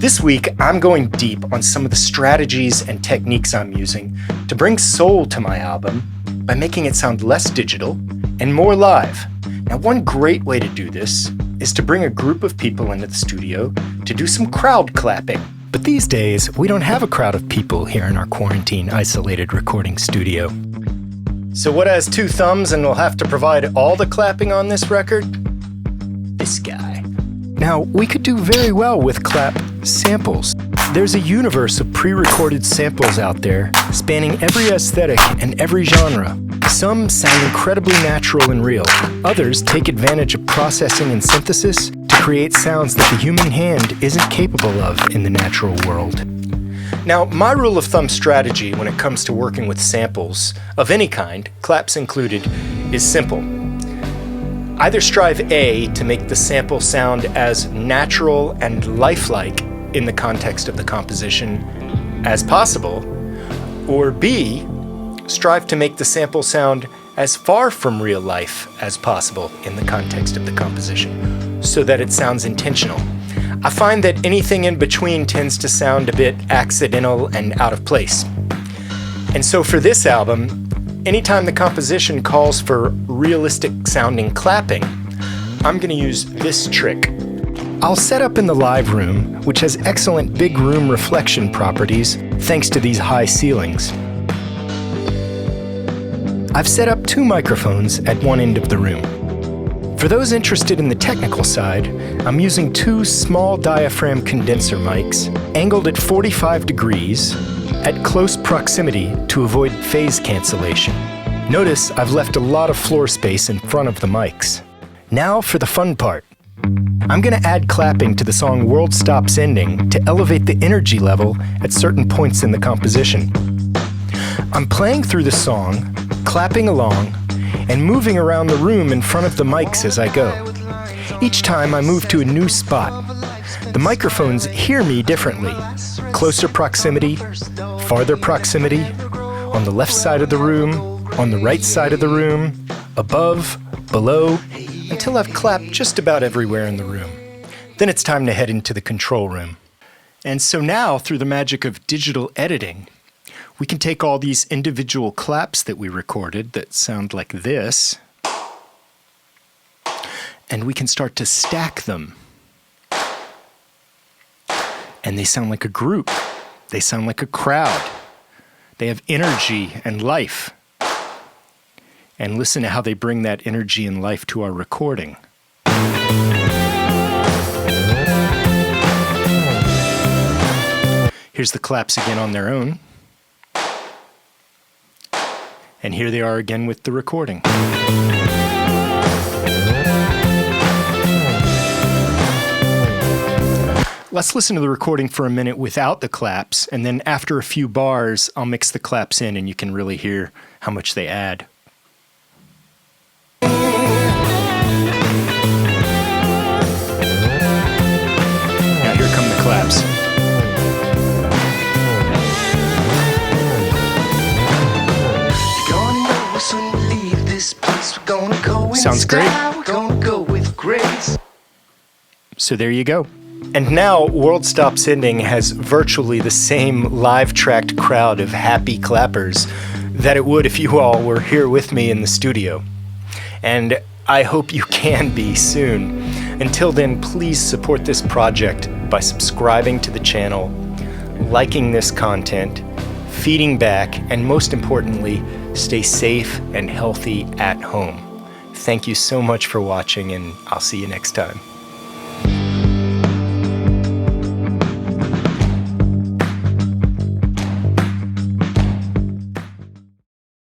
This week, I'm going deep on some of the strategies and techniques I'm using to bring soul to my album by making it sound less digital and more live. Now, one great way to do this is to bring a group of people into the studio to do some crowd clapping. But these days, we don't have a crowd of people here in our quarantine isolated recording studio. So what has two thumbs and will have to provide all the clapping on this record? This guy. Now, we could do very well with clap samples. There's a universe of pre-recorded samples out there spanning every aesthetic and every genre. Some sound incredibly natural and real. Others take advantage of processing and synthesis to create sounds that the human hand isn't capable of in the natural world. Now, my rule of thumb strategy when it comes to working with samples of any kind, claps included, is simple. Either strive A, to make the sample sound as natural and lifelike in the context of the composition as possible, or B, strive to make the sample sound as far from real life as possible in the context of the composition, so that it sounds intentional. I find that anything in between tends to sound a bit accidental and out of place. And so for this album, anytime the composition calls for realistic sounding clapping, I'm going to use this trick. I'll set up in the live room, which has excellent big room reflection properties thanks to these high ceilings. I've set up two microphones at one end of the room. For those interested in the technical side, I'm using two small diaphragm condenser mics angled at 45 degrees at close proximity to avoid phase cancellation. Notice I've left a lot of floor space in front of the mics. Now for the fun part. I'm going to add clapping to the song World Stops Ending to elevate the energy level at certain points in the composition. I'm playing through the song, clapping along, and moving around the room in front of the mics as I go. Each time I move to a new spot. The microphones hear me differently. Closer proximity, farther proximity, on the left side of the room, on the right side of the room, above, below, until I've clapped just about everywhere in the room. Then it's time to head into the control room. And so now, through the magic of digital editing, we can take all these individual claps that we recorded that sound like this, and we can start to stack them. And they sound like a group. They sound like a crowd. They have energy and life. And listen to how they bring that energy and life to our recording. Here's the claps again on their own. And here they are again with the recording. Let's listen to the recording for a minute without the claps, and then after a few bars, I'll mix the claps in and you can really hear how much they add. Now here come the claps. Sounds great. So there you go. And now World Stops Ending has virtually the same live-tracked crowd of happy clappers that it would if you all were here with me in the studio. And I hope you can be soon. Until then, please support this project by subscribing to the channel, liking this content, feeding back, and most importantly, stay safe and healthy at home. Thank you so much for watching, and I'll see you next time.